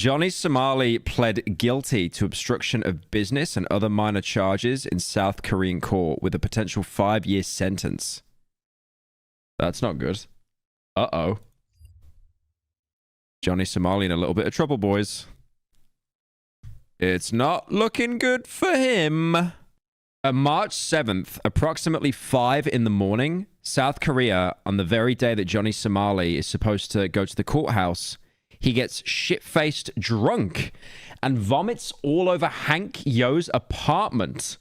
Johnny Somali pled guilty to obstruction of business and other minor charges in South Korean court with a potential 5-year sentence. That's not good. Uh-oh. Johnny Somali in a little bit of trouble, boys. It's not looking good for him. On March 7th, approximately 5 in the morning, South Korea, on the very day that Johnny Somali is supposed to go to the courthouse, he gets shit-faced drunk and vomits all over Hank Yo's apartment.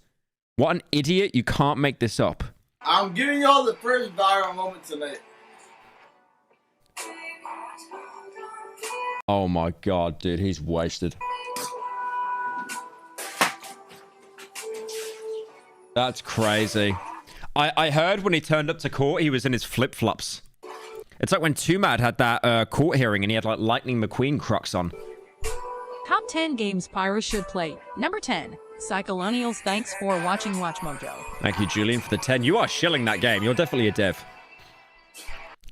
What an idiot. You can't make this up. I'm giving y'all the first viral moment tonight. Oh my god, dude. He's wasted. That's crazy. I heard when he turned up to court, he was in his flip-flops. It's like when Tumad had that court hearing and he had like Lightning McQueen Crocs on. Top 10 games Pyro should play. Number 10, Cyclonials. Thanks for watching Watch Mojo. Thank you, Julian, for the 10. You are shilling that game. You're definitely a dev.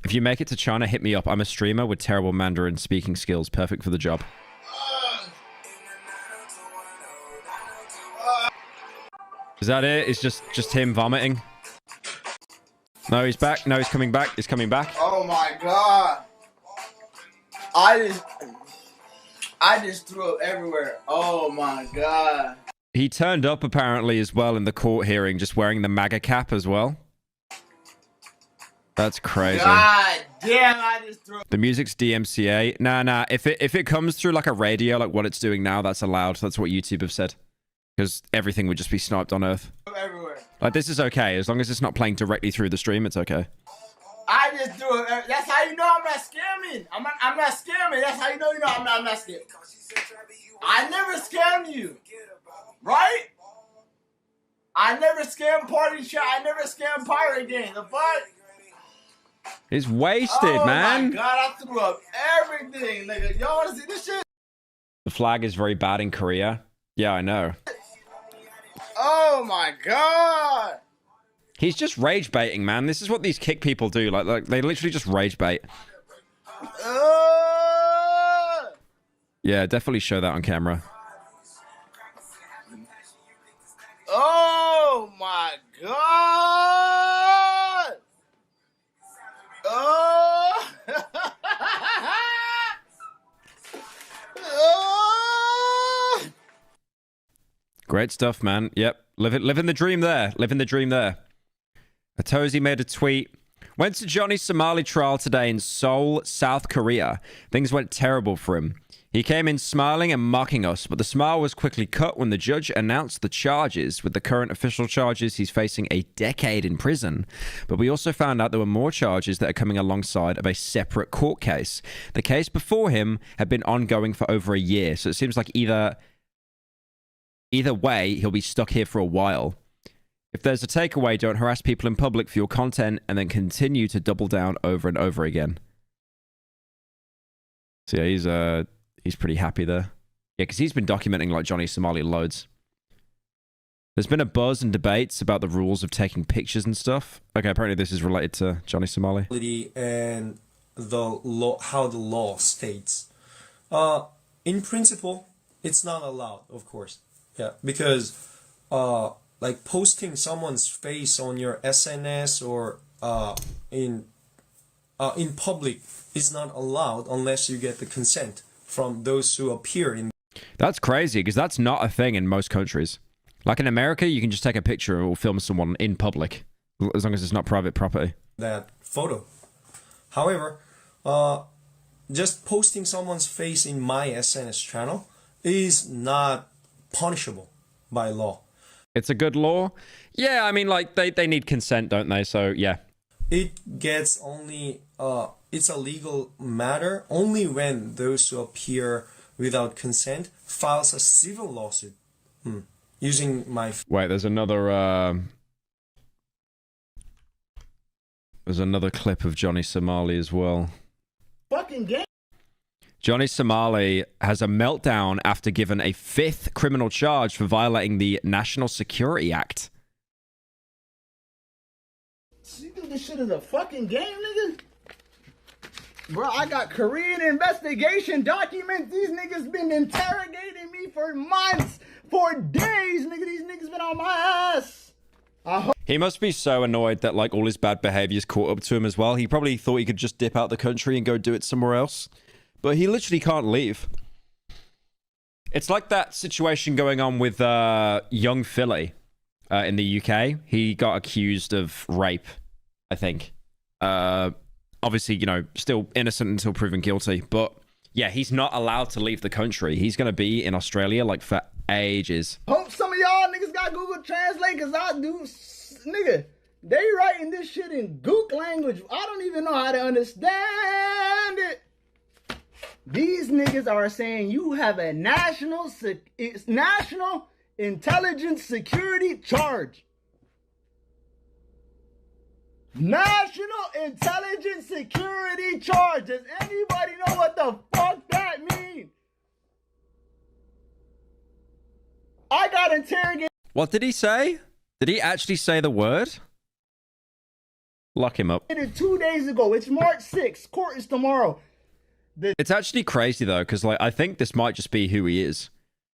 If you make it to China, hit me up. I'm a streamer with terrible Mandarin speaking skills. Perfect for the job. Is that it? It's just him vomiting? No, he's back. No, he's coming back. He's coming back. Oh my god. I just threw up everywhere. Oh my god. He turned up apparently as well in the court hearing, just wearing the MAGA cap as well. That's crazy. God damn, I just threw up. The music's DMCA. Nah. If it comes through like a radio, like what it's doing now, that's allowed. That's what YouTube have said. Because everything would just be sniped on Earth. Everywhere. Like, this is okay. As long as it's not playing directly through the stream, it's okay. I just threw it. That's how you know I'm not scamming. I'm not scamming. That's how you know I'm not scamming. I never scammed you. Right? I never scammed Party Chat. I never scammed Pirate Game. The fuck? He's wasted, man. Oh my god, I threw up everything, nigga. Y'all wanna see this shit? The flag is very bad in Korea. Yeah, I know. Oh my god! He's just rage baiting, man. This is what these kick people do. Like they literally just rage bait. Yeah, definitely show that on camera. Oh my god! Oh! Oh! Great stuff, man. Yep. Living the dream there. Living the dream there. Atozy made a tweet. Went to Johnny Somali trial today in Seoul, South Korea. Things went terrible for him. He came in smiling and mocking us, but the smile was quickly cut when the judge announced the charges. With the current official charges, he's facing a decade in prison. But we also found out there were more charges that are coming alongside of a separate court case. The case before him had been ongoing for over a year, so it seems like either way, he'll be stuck here for a while. If there's a takeaway, don't harass people in public for your content and then continue to double down over and over again. So yeah, he's pretty happy there. Yeah, because he's been documenting like Johnny Somali loads. There's been a buzz and debates about the rules of taking pictures and stuff. Okay, apparently this is related to Johnny Somali. And the law, how the law states. In principle, it's not allowed, of course. Yeah, because like posting someone's face on your SNS or in public is not allowed unless you get the consent from those who appear in. That's crazy because that's not a thing in most countries. Like in America, you can just take a picture or film someone in public as long as it's not private property. That photo. However, just posting someone's face in my SNS channel is not punishable by law. It's a good law? Yeah, I mean, like, they need consent, don't they? So, yeah. It gets only, it's a legal matter only when those who appear without consent files a civil lawsuit. Using my... Wait, there's another clip of Johnny Somali as well. Fucking game. Johnny Somali has a meltdown after given a 5th criminal charge for violating the National Security Act. You think this shit is a fucking game, nigga? Bro, I got Korean investigation documents. These niggas been interrogating me for months, for days, nigga. These niggas been on my ass. He must be so annoyed that like all his bad behavior's caught up to him as well. He probably thought he could just dip out the country and go do it somewhere else. But he literally can't leave. It's like that situation going on with young Philly in the UK. He got accused of rape, I think. Obviously, you know, still innocent until proven guilty. But yeah, he's not allowed to leave the country. He's going to be in Australia like for ages. Hope some of y'all niggas got Google Translate, because I do, nigga. They writing this shit in Gook language. I don't even know how to understand it. These niggas are saying you have a national intelligence security charge. National intelligence security charge. Does anybody know what the fuck that means? I got interrogated. What did he say? Did he actually say the word? Lock him up. 2 days ago. It's March 6th. Court is tomorrow. It's actually crazy though, because like I think this might just be who he is.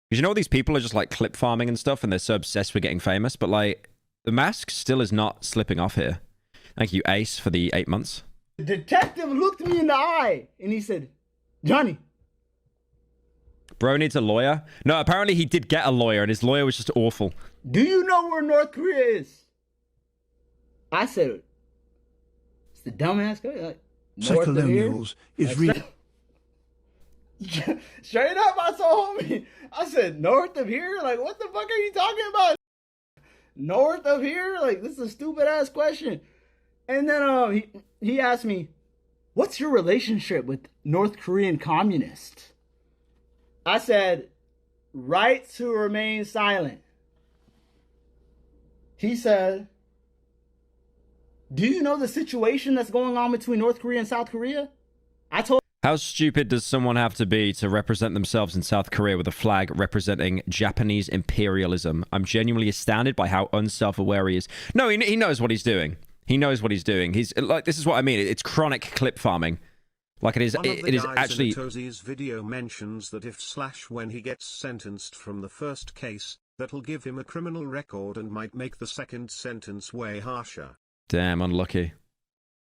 Because you know, these people are just like clip farming and stuff, and they're so obsessed with getting famous. But like, the mask still is not slipping off here. Thank you, Ace, for the 8 months. The detective looked me in the eye and he said, Johnny. Bro needs a lawyer. No, apparently he did get a lawyer, and his lawyer was just awful. Do you know where North Korea is? I said, it's the dumbass guy. Like, Colonials is real. Straight up, I told homie. I said, north of here? Like, what the fuck are you talking about? North of here? Like, this is a stupid ass question. And then he asked me, what's your relationship with North Korean communists? I said, right to remain silent. He said, do you know the situation that's going on between North Korea and South Korea? I told. How stupid does someone have to be to represent themselves in South Korea with a flag representing Japanese imperialism? I'm genuinely astounded by how unself-aware he is. No, he knows what he's doing. He knows what he's doing. He's like, this is what I mean. It's chronic clip farming. Like it is. It is actually. Tozy's video mentions that when he gets sentenced from the first case, that'll give him a criminal record and might make the second sentence way harsher. Damn, unlucky.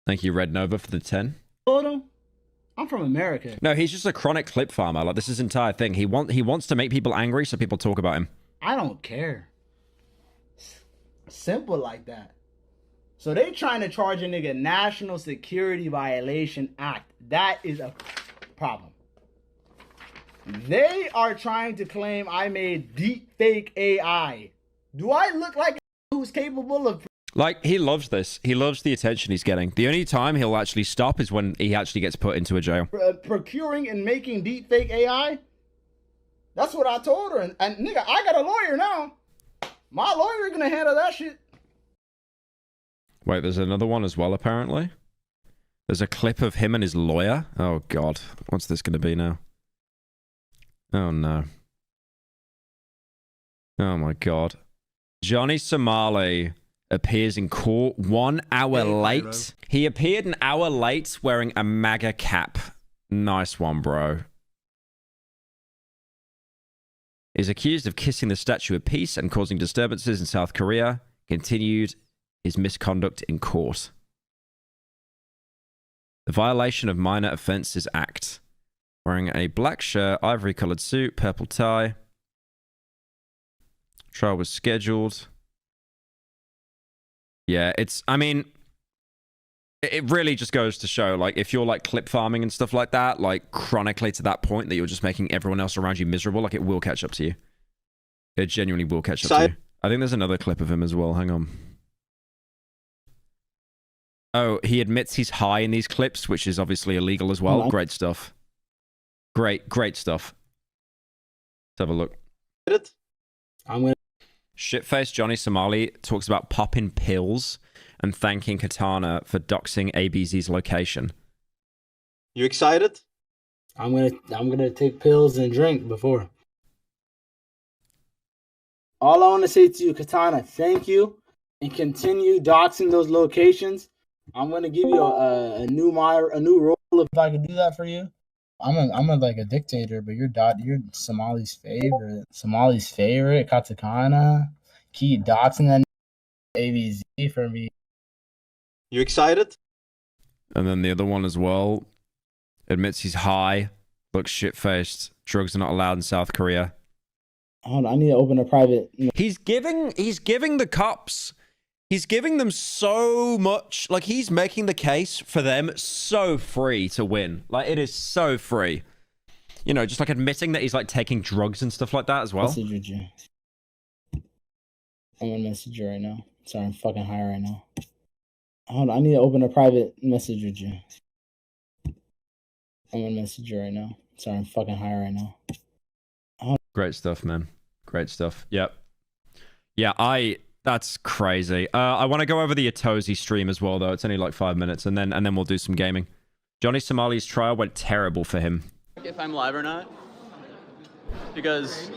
Thank you, Red Nova, for the 10. Told him, I'm from America. No, he's just a chronic clip farmer. Like, this is his entire thing. He wants to make people angry so people talk about him. I don't care. Simple like that. So they trying to charge a nigga National Security Violation Act. That is a problem. They are trying to claim I made deep fake AI. Do I look like a who's capable of... Like, he loves this. He loves the attention he's getting. The only time he'll actually stop is when he actually gets put into a jail. Procuring and making deep fake AI? That's what I told her. And nigga, I got a lawyer now. My lawyer gonna handle that shit. Wait, there's another one as well, apparently. There's a clip of him and his lawyer. Oh, God. What's this gonna be now? Oh, no. Oh, my God. Johnny Somali appears in court 1 hour late. Pyro. He appeared an hour late wearing a MAGA cap. Nice one, bro. Is accused of kissing the Statue of Peace and causing disturbances in South Korea. Continued his misconduct in court. The Violation of Minor Offences Act. Wearing a black shirt, ivory-coloured suit, purple tie. Trial was scheduled. Yeah, I mean, it really just goes to show, like, if you're, like, clip farming and stuff like that, like, chronically to that point that you're just making everyone else around you miserable, like, it will catch up to you. It genuinely will catch up to you. I think there's another clip of him as well. Hang on. Oh, he admits he's high in these clips, which is obviously illegal as well. Great stuff. Great stuff. Let's have a look. I'm gonna... Shitface Johnny Somali talks about popping pills and thanking Katana for doxing ABZ's location. You excited? I'm gonna take pills and drink before. All I want to say to you, Katana, thank you, and continue doxing those locations. I'm gonna give you a new role if I could do that for you. I'm like a dictator, but you're Somali's favorite. Somali's favorite, Katakana. Keep doxing that AVZ for me. You excited? And then the other one as well admits he's high, looks shit-faced. Drugs are not allowed in South Korea. Hold on, I need to open a private. He's giving the cops, he's giving them so much, like he's making the case for them so free to win. Like it is so free. You know, just like admitting that he's like taking drugs and stuff like that as well. Message with you. I'm gonna message you right now. Sorry, I'm fucking high right now. Hold on, I need to open a private message with you. I'm gonna message you right now. Sorry, I'm fucking high right now. Great stuff, man. Great stuff. Yep. Yeah, that's crazy. I want to go over the Atozi stream as well, though. It's only like 5 minutes, and then we'll do some gaming. Johnny Somali's trial went terrible for him. If I'm live or not, because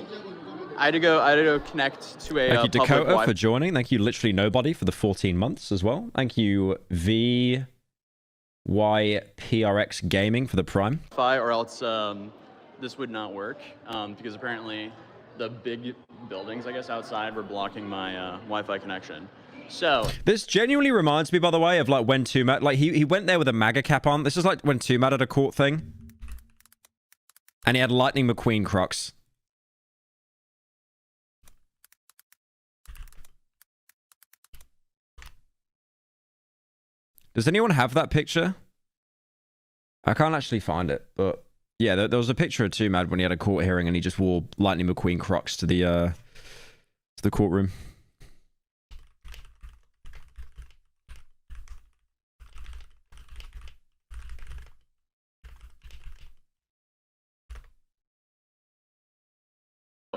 I had to go connect to a Thank you, public Dakota, Wi-Fi. for joining. Thank you, Literally Nobody, for the 14 months as well. Thank you, VYPRX Gaming, for the Prime. Or else this would not work because apparently the big buildings, I guess, outside were blocking my Wi-Fi connection. So this genuinely reminds me, by the way, of like when Tumat, like he went there with a MAGA cap on. This is like when Tumat had a court thing, and he had Lightning McQueen Crocs. Does anyone have that picture? I can't actually find it, but yeah, there was a picture of Tumad when he had a court hearing and he just wore Lightning McQueen Crocs to the courtroom.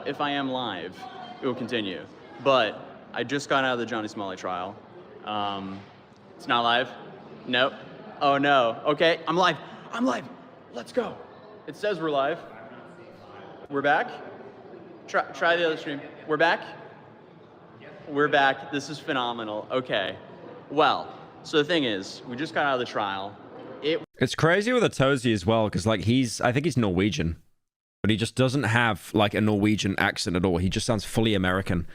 if I am live, it will continue. But I just got out of the Johnny Smalley trial. It's not live? Nope. Oh no. Okay, I'm live. I'm live. Let's go. It says we're live. We're back. Try the other stream. We're back. We're back. This is phenomenal. Okay. Well, so the thing is, we just got out of the trial. It's crazy with Atozi as well, because like I think he's Norwegian, but he just doesn't have like a Norwegian accent at all. He just sounds fully American.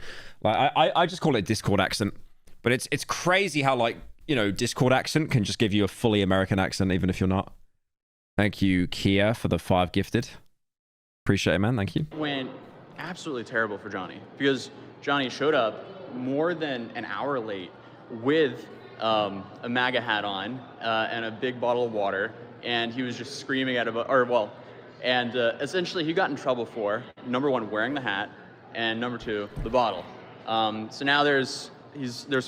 Like I just call it Discord accent, but it's crazy how like, you know, Discord accent can just give you a fully American accent even if you're not. Thank you, Kia, for the 5 gifted. Appreciate it, man. Thank you. Went absolutely terrible for Johnny because Johnny showed up more than an hour late with a MAGA hat on and a big bottle of water, and he was just screaming at essentially he got in trouble for, number 1, wearing the hat, and number 2, the bottle. So now there's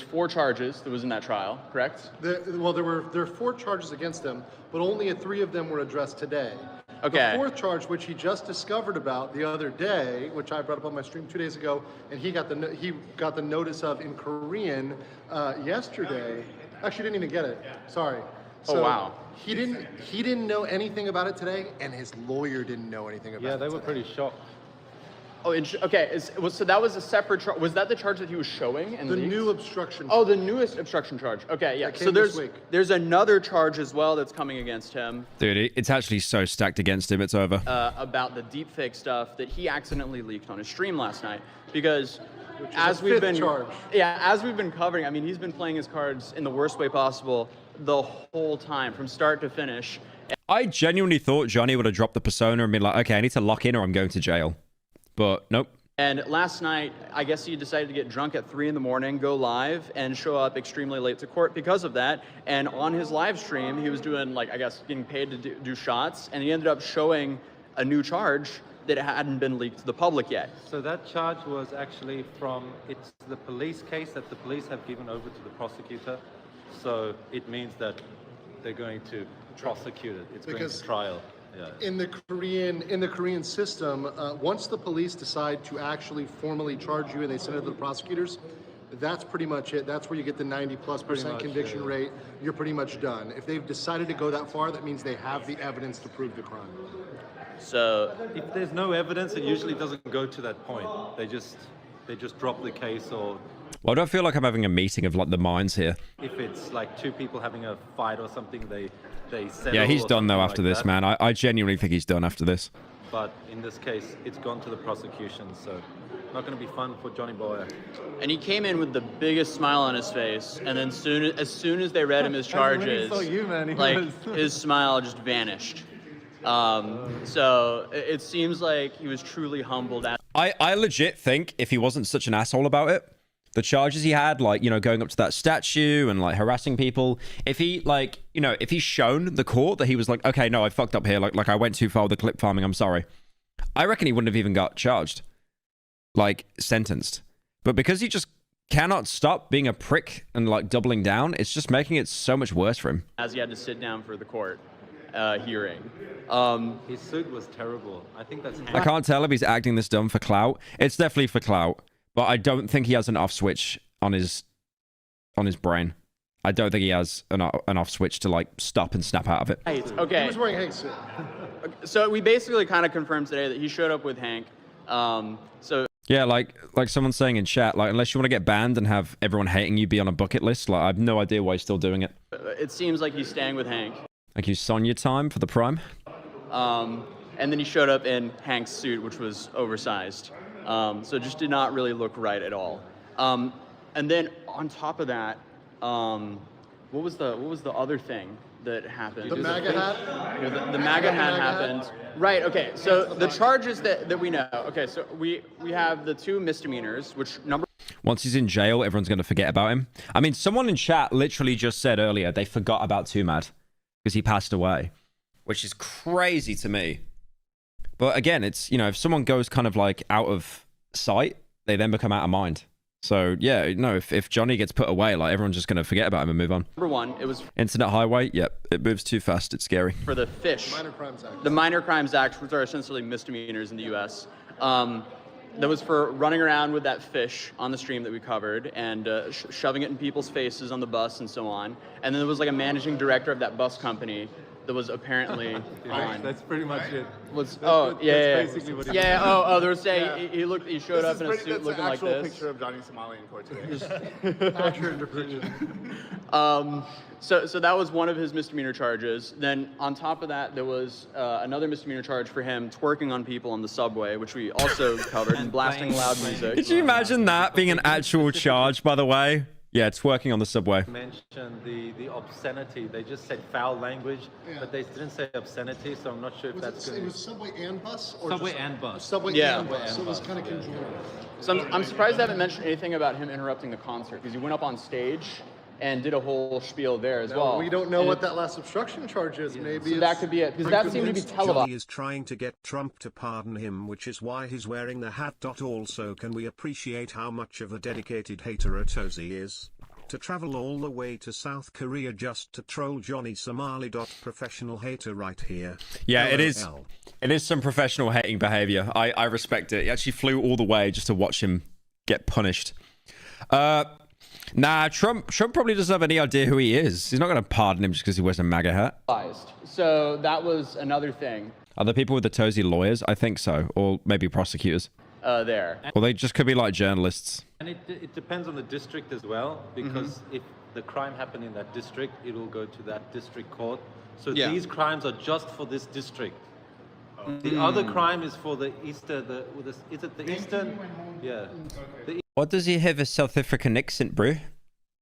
4 charges that was in that trial, correct? There are 4 charges against him, but only 3 of them were addressed today. Okay. The 4th charge, which he just discovered about the other day, which I brought up on my stream 2 days ago, and he got the notice of in Korean yesterday. Actually, didn't even get it. Sorry. So oh wow. He didn't know anything about it today, and his lawyer didn't know anything about it. Yeah, they were pretty shocked. Oh, okay. So that was a separate charge. Was that the charge that he was showing? The new obstruction. Oh, the newest obstruction charge. Okay, yeah. That So came this week. there's another charge as well that's coming against him. Dude, it's actually so stacked against him, it's over. About the deepfake stuff that he accidentally leaked on his stream last night. Because Which is as a we've 5th been charge. as we've been covering, I mean, he's been playing his cards in the worst way possible the whole time, from start to finish. I genuinely thought Johnny would have dropped the persona and been like, okay, I need to lock in or I'm going to jail. But nope. And last night, I guess he decided to get drunk at 3 in the morning, go live, and show up extremely late to court because of that. And on his live stream, he was doing, like, I guess, getting paid to do shots, and he ended up showing a new charge that hadn't been leaked to the public yet. So that charge was actually it's the police case that the police have given over to the prosecutor. So it means that they're going to prosecute it. It's going to trial. Yeah. In the Korean system, once the police decide to actually formally charge you and they send it to the prosecutors, that's pretty much it. That's where you get the 90+% conviction rate. You're pretty much done. If they've decided to go that far, that means they have the evidence to prove the crime. So if there's no evidence, it usually doesn't go to that point. They just drop the case, or Well, I don't feel like I'm having a meeting of like the minds here. if it's like 2 people having a fight or something, they they settle. Yeah, he's or done though something after like this, that. man. I genuinely think he's done after this. But in this case, it's gone to the prosecution, so not going to be fun for Johnny Boy. And he came in with the biggest smile on his face, and then as soon as they read him his charges, his smile just vanished. So it seems like he was truly humbled. I legit think if he wasn't such an asshole about it, the charges he had, like, you know, going up to that statue and like harassing people, if he like, you know, if he's shown the court that he was like, okay, no, I fucked up here, like I went too far with the clip farming, I'm sorry, I reckon he wouldn't have even got charged, like sentenced. But because he just cannot stop being a prick and like doubling down, it's just making it so much worse for him. As he had to sit down for the court hearing. His suit was terrible. I think that's... I can't tell if he's acting this dumb for clout. It's definitely for clout, but I don't think he has an off switch on his brain. I don't think he has an off switch to like stop and snap out of it. Right, okay. He was wearing Hank's suit. So we basically kind of confirmed today that he showed up with Hank. So yeah, like someone's saying in chat, like unless you want to get banned and have everyone hating you be on a bucket list, like I have no idea why he's still doing it. it seems like he's staying with Hank. Thank you, Sonya time for the prime. And then he showed up in Hank's suit, which was oversized. So it just did not really look right at all. And then on top of that, what was the other thing that happened? The MAGA hat? Yeah, the MAGA hat happened. Right, okay. So the charges that we know. Okay, so we have the 2 misdemeanors, which Once he's in jail, everyone's going to forget about him. I mean, someone in chat literally just said earlier they forgot about Tumad because he passed away, which is crazy to me. But again, it's, you know, if someone goes kind of like out of sight, they then become out of mind. So yeah, no, if Johnny gets put away, like everyone's just going to forget about him and move on. Number 1, it was Internet highway. Yep, it moves too fast. It's scary. for the fish. Minor Crimes Act. The Minor Crimes Act, which are essentially misdemeanors in the U.S. That was for running around with that fish on the stream that we covered and shoving it in people's faces on the bus and so on. And then there was like a managing director of that bus company that was apparently on. That's pretty much it. That's basically what he they were saying he showed up in a suit looking like this. Picture of Johnny Somali in court today. Accurate depiction. So that was one of his misdemeanor charges. Then on top of that, there was another misdemeanor charge for him twerking on people on the subway, which we also covered, and blasting loud music. Could you imagine that being an actual charge, by the way? Yeah, twerking on the subway. Mentioned the obscenity. They just said foul language, but they didn't say obscenity, so I'm not sure if that's It good. was Subway and Bus? Or Subway just- and Bus. Subway Yeah. and Bus. So it was kind of conjoined. So I'm surprised they haven't mentioned anything about him interrupting the concert, because he went up on stage and did a whole spiel there as well. We don't know And what that last obstruction charge is. Maybe so that could be it, because that seemed to be televised. Johnny is trying to get Trump to pardon him, which is why he's wearing the hat. Also, can we appreciate how much of a dedicated hater Atozi is? To travel all the way to South Korea just to troll Johnny Somali. Professional hater right here. Yeah, it is. LOL. It is some professional hating behavior. I respect it. He actually flew all the way just to watch him get punished. Nah, Trump probably doesn't have any idea who he is. He's not going to pardon him just because he wears a MAGA hat. So that was another thing Are the people with the Tozy lawyers? I think so. Or maybe prosecutors. there. Or they just could be like journalists. And it depends on the district as well, because if the crime happened in that district, it will go to that district court. So Yeah. these crimes are just for this district. The other crime is for the Easter. Is it the Eastern? Yeah. What does he have a South African accent, bro?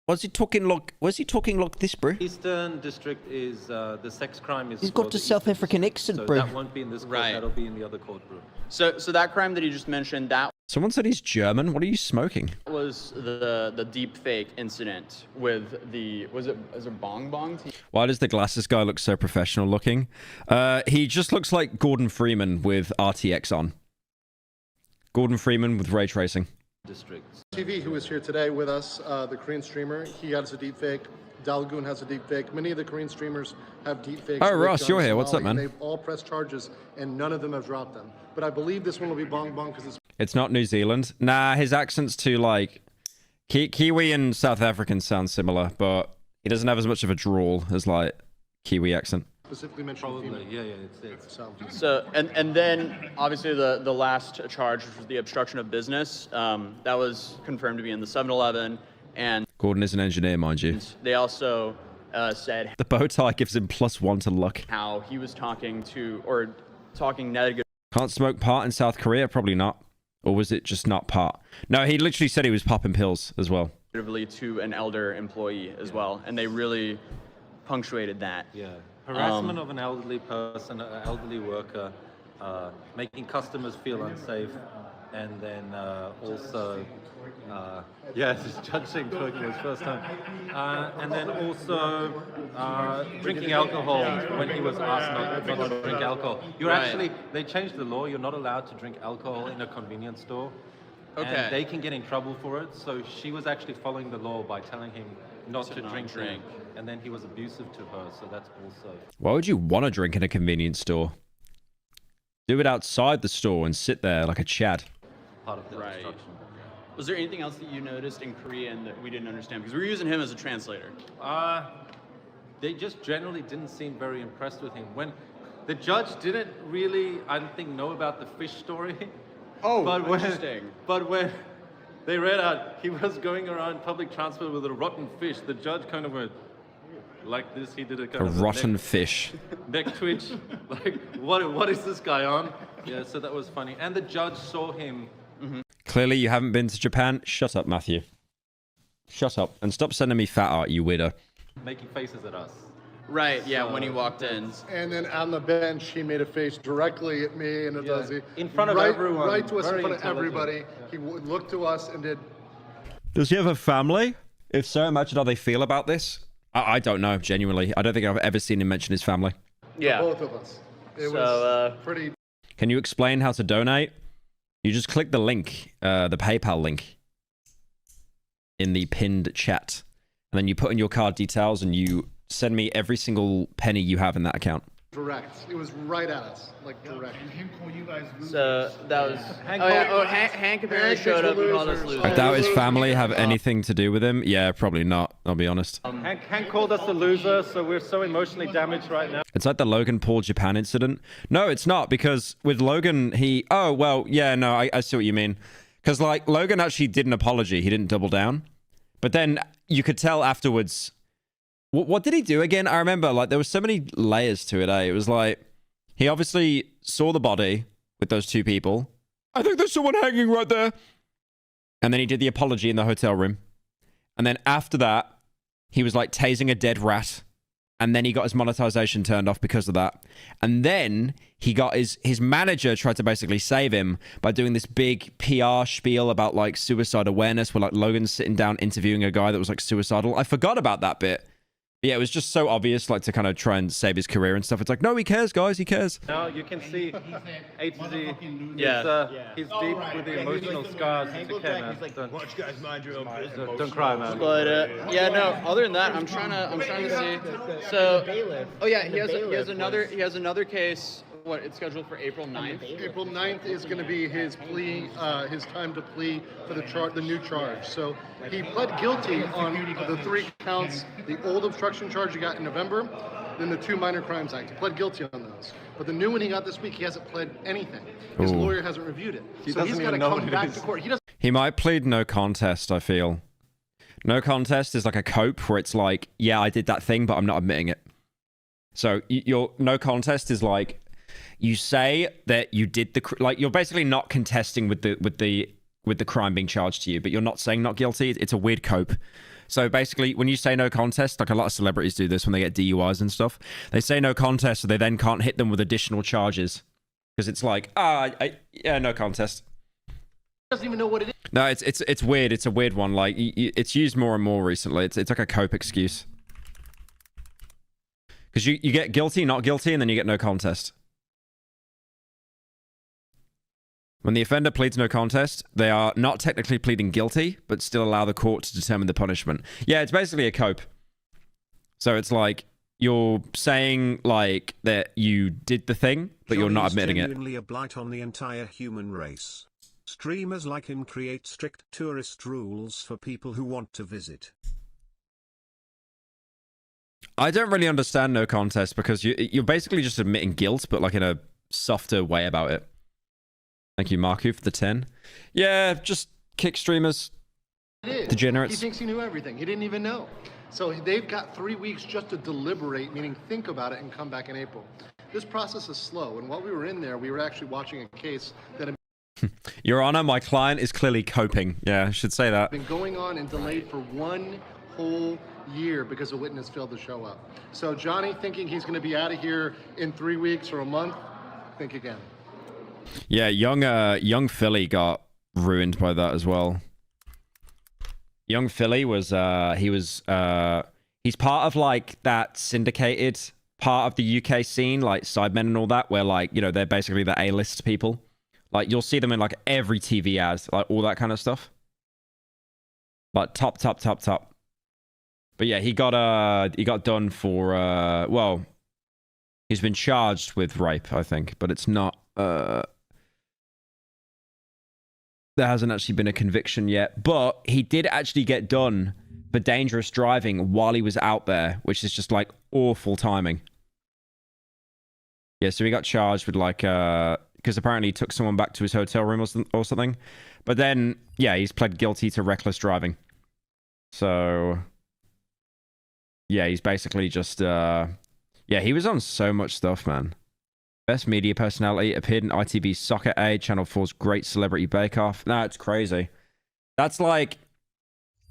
Was he talking like this, bro? Eastern district is the sex crime is. He's for got the a South Eastern African district. accent, So bro. that won't be in this court. Right. That'll be in the other courtroom. So that crime that he just mentioned, that Someone said he's German. What are you smoking? was the deep fake incident with the was it Bong Bong? Why does the glasses guy look so professional looking? He just looks like Gordon Freeman with RTX on. Gordon Freeman with ray tracing. Districts. TV, who is here today with us, the Korean streamer, he has a deep fake. Dalgoon has a deep fake. Many of the Korean streamers have deep fakes. Oh, with Ross, Johnny you're here. What's up, Somali, man? and they've all pressed charges, and none of them have dropped them. But I believe this one will be Bong Bong because it's It's not New Zealand. Nah, his accent's too like Kiwi and South African sound similar, but he doesn't have as much of a drawl as like Kiwi accent. specifically mentioned. Probably. female. Yeah. It's So and then obviously the last charge, which was the obstruction of business, that was confirmed to be in the 7-Eleven, and Gordon is an engineer, mind you. they also said The bow tie gives him +1 to luck. how he was talking negative Can't smoke pot in South Korea? Probably not. Or was it just not pot? No, he literally said he was popping pills as well. to an elder employee as well, and they really punctuated that. Yeah, harassment of an elderly person, an elderly worker, making customers feel unsafe, and then also, yes, judging twerking was first time, and then also drinking alcohol when he was asked not to drink alcohol. You're actually, they changed the law. You're not allowed to drink alcohol in a convenience store. Okay. And they can get in trouble for it. So she was actually following the law by telling him not to drink. And then he was abusive to her. So that's also. Why would you want to drink in a convenience store? Do it outside the store and sit there like a Chad. Part of the instruction. Was there anything else that you noticed in Korean that we didn't understand? Because we were using him as a translator. They just generally didn't seem very impressed with him. When the judge didn't really, I don't think, know about the fish story. Oh, interesting. But when they read out he was going around public transport with a rotten fish, the judge kind of went like this. He did a kind of rotten fish. Neck twitch. Like, what is this guy on? Yeah, so that was funny. And the judge saw him. Clearly you haven't been to Japan. Shut up, Matthew. Shut up. And stop sending me fat art, you weirdo. Making faces at us. Right, yeah, when he walked in. And then on the bench, he made a face directly at me and Adozi. In front of everyone. Right to us, in Very front of intelligent. everybody. He looked to us and did. Does he have a family? If so, imagine how they feel about this. I don't know, genuinely. I don't think I've ever seen him mention his family. Yeah. Both of us. It was pretty. Can you explain how to donate? You just click the link, the PayPal link in the pinned chat. And then you put in your card details and you send me every single penny you have in that account. Direct. It was right at us, like direct. So that was. Hank apparently showed up and called us losers. I doubt his family have anything to do with him. Yeah, probably not. I'll be honest. Hank called us a loser, so we're so emotionally damaged right now. It's like the Logan Paul Japan incident. No, it's not, because with Logan, oh, well, yeah, no, I see what you mean. Because, like, Logan actually did an apology. He didn't double down. But then you could tell afterwards. What did he do again? I remember, like, there were so many layers to it, eh? It was like, he obviously saw the body with those two people. I think there's someone hanging right there. And then he did the apology in the hotel room. And then after that, he was like tasing a dead rat. And then he got his monetization turned off because of that. And then he got his manager tried to basically save him by doing this big PR spiel about like suicide awareness, where like Logan's sitting down interviewing a guy that was like suicidal. I forgot about that bit. But yeah, it was just so obvious, like, to kind of try and save his career and stuff. It's like, no, he cares, guys, he cares. Now you can see A to Z. He's deep with the emotional scars. It's okay, man. Don't cry, man. But yeah, no. Other than that, I'm trying to see. So, oh yeah, he has another case. What, it's scheduled for April 9th? April 9th is going to be his plea, his time to plea for the new charge. So he pled guilty on the 3 counts, the old obstruction charge he got in November, then the 2 minor crimes act. He pled guilty on those. But the new one he got this week, he hasn't pled anything. His lawyer hasn't reviewed it. So he's got to come back to court. He might plead no contest, I feel. No contest is like a cope where it's like, yeah, I did that thing, but I'm not admitting it. So your no contest is like, you say that you did like, you're basically not contesting with the crime being charged to you, but you're not saying not guilty. It's a weird cope. So basically, when you say no contest, like a lot of celebrities do this when they get DUIs and stuff, they say no contest, so they then can't hit them with additional charges because it's like, yeah, no contest. Doesn't even know what it is. No, it's weird. It's a weird one. Like it's used more and more recently. It's like a cope excuse because you get guilty, not guilty, and then you get no contest. When the offender pleads no contest, they are not technically pleading guilty, but still allow the court to determine the punishment. Yeah, it's basically a cope. So it's like you're saying like that you did the thing, but you're not admitting it. Genuinely a blight on the entire human race. Streamers like him create strict tourist rules for people who want to visit. I don't really understand no contest because you're basically just admitting guilt, but like in a softer way about it. Thank you, Marku, for the 10. Yeah, just kick streamers. It is. Degenerates. He thinks he knew everything. He didn't even know. So they've got 3 weeks just to deliberate, meaning think about it and come back in April. This process is slow, and while we were in there, we were actually watching a case that Your Honor, my client is clearly coping. Yeah, I should say that. been going on and delayed for 1 whole year because a witness failed to show up. So Johnny thinking he's going to be out of here in 3 weeks or a month, think again. Yeah, young Philly got ruined by that as well. Young Philly was he's part of like that syndicated part of the UK scene, like Sidemen and all that, where like, you know, they're basically the A-list people. Like you'll see them in like every TV ad, like all that kind of stuff. Like top. But yeah, he got done for well, he's been charged with rape, I think, but it's not there hasn't actually been a conviction yet, but he did actually get done for dangerous driving while he was out there, which is just like awful timing. Yeah, so he got charged with like because apparently he took someone back to his hotel room or something. But then yeah, he's pled guilty to reckless driving. So yeah, he's basically just yeah, he was on so much stuff, man. Best media personality, appeared in ITV's Soccer A, Channel 4's Great Celebrity Bake Off. Nah, it's crazy. That's like,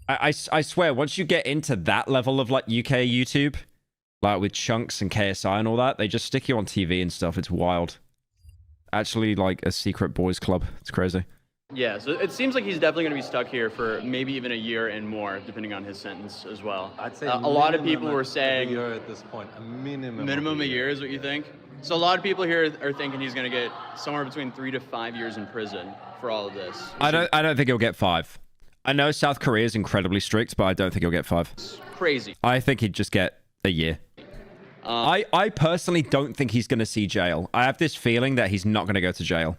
I swear, once you get into that level of like UK YouTube, like with Chunks and KSI and all that, they just stick you on TV and stuff. It's wild. Actually, like a secret boys club. It's crazy. Yeah, so it seems like he's definitely going to be stuck here for maybe even a year and more, depending on his sentence as well. I'd say a lot of people were saying a year at this point, a minimum a year is what you think. So a lot of people here are thinking he's going to get somewhere between 3 to 5 years in prison for all of this. I don't think he'll get 5. I know South Korea is incredibly strict, but I don't think he'll get 5. It's crazy. I think he'd just get a year. I personally don't think he's going to see jail. I have this feeling that he's not going to go to jail.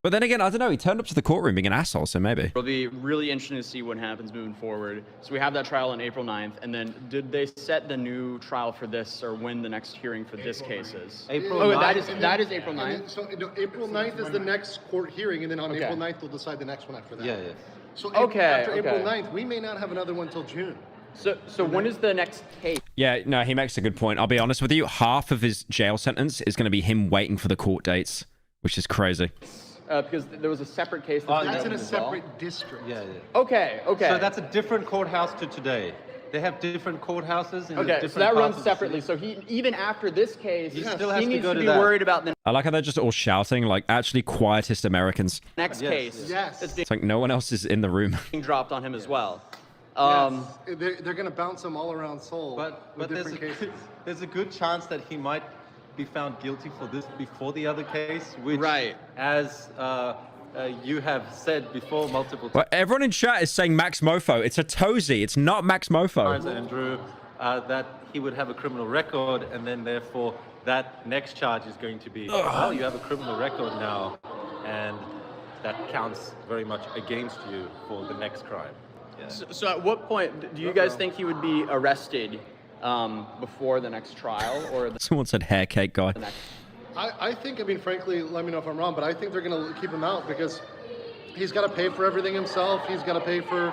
But then again, I don't know. He turned up to the courtroom being an asshole, so maybe. It'll be really interesting to see what happens moving forward. So we have that trial on April 9th, and then did they set the new trial for this, or when the next hearing for this case is? April 9th. That is April 9th? So no, April 9th is the next court hearing, and then on April 9th, they'll decide the next one after that. Yeah. So after April 9th, we may not have another one until June. So when is the next case? Yeah, no, he makes a good point. I'll be honest with you. Half of his jail sentence is going to be him waiting for the court dates, which is crazy. Because there was a separate case. That's in a separate district. Yeah. Okay. So that's a different courthouse to today. They have different courthouses. Okay, so that runs separately. So he, even after this case, he still has needs to go to to be that. worried about the I like how they're just all shouting, like actually quietest Americans. next case. Yes. That's It's like no one else is in the room. being dropped on him as well. Yes. They're going to bounce him all around Seoul But with different cases. there's a good chance that he might be found guilty for this before the other case, which, Right. as you have said before multiple Well, everyone in chat is saying Max Mofo. It's a Tozy. It's not Max Mofo. times, Andrew, that he would have a criminal record, and then therefore that next charge is going to be, well, you have a criminal record now, and that counts very much against you for the next crime. Yeah. So at what point do you guys think he would be arrested before the next trial or the Someone said hair cake guy. next? I think, frankly, let me know if I'm wrong, but I think they're going to keep him out because he's got to pay for everything himself. He's got to pay for,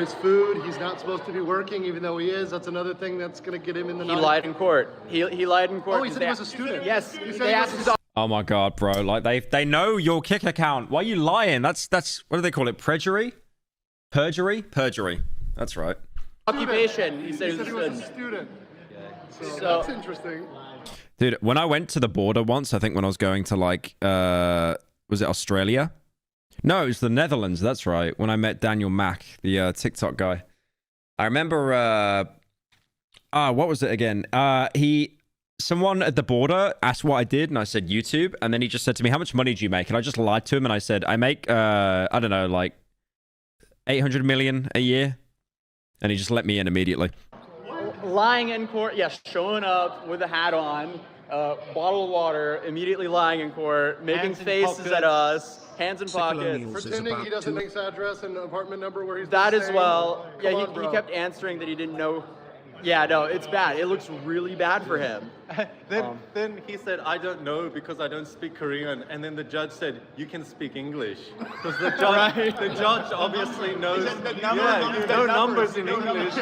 his food. He's not supposed to be working, even though he is. That's another thing that's going to get him in the He lied in court. He lied in court. Oh, he said he was a student. Yes. He said They he asked was his Oh my god, bro! Like they know your kick account. Why are you lying? That's what do they call it? Perjury? Perjury. That's right. occupation. He said he was a student. So that's interesting. Dude, when I went to the border once, I think when I was going to like, was it Australia? No, it was the Netherlands. That's right. When I met Daniel Mack, the TikTok guy. I remember, what was it again? Someone at the border asked what I did, and I said YouTube, and then he just said to me, how much money do you make? And I just lied to him, and I said, I make, I don't know, like 800 million a year. And he just let me in immediately. lying in court. Yes, showing up with a hat on, bottle of water, immediately lying in court, making faces at us, hands in pockets. Pretending he doesn't know his address and apartment number where he's That been as staying. well. Come Yeah, on, he bro. kept answering that he didn't know Yeah, no, it's bad. It looks really bad for him. Then he said, I don't know because I don't speak Korean. And then the judge said, you can speak English. Because the judge, the judge obviously knows. Yeah, you know numbers in English.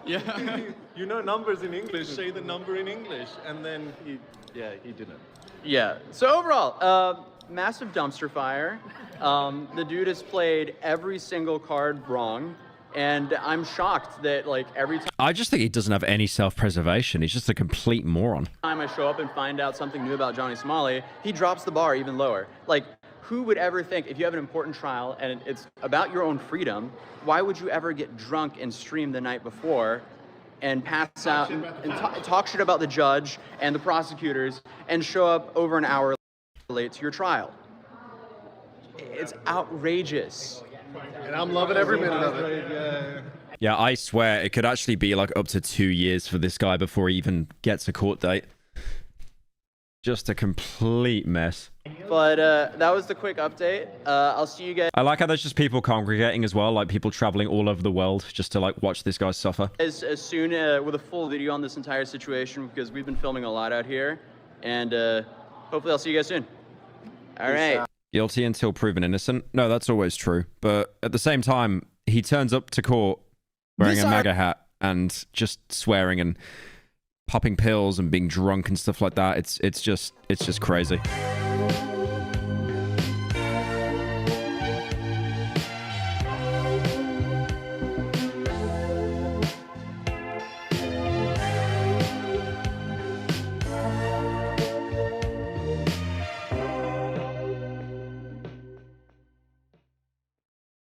Yeah. You know numbers in English. Say the number in English. And then he didn't. Yeah. So overall, massive dumpster fire. The dude has played every single card wrong. And I'm shocked that, like, every I just think he doesn't have any self-preservation. He's just a complete moron. time I show up and find out something new about Johnny Somali, he drops the bar even lower. Like, who would ever think, if you have an important trial and it's about your own freedom, why would you ever get drunk and stream the night before and pass out and talk shit about the judge and the prosecutors and show up over an hour late to your trial? It's outrageous. And I'm loving every minute of it. Yeah, I swear it could actually be like up to 2 years for this guy before he even gets a court date. Just a complete mess. But that was the quick update. I'll see you guys I like how there's just people congregating as well, like people traveling all over the world just to like watch this guy suffer. as soon with a full video on this entire situation, because we've been filming a lot out here. And hopefully I'll see you guys soon. All right. Guilty until proven innocent. No, that's always true. But at the same time, he turns up to court wearing a MAGA hat and just swearing and popping pills and being drunk and stuff like that. It's just crazy.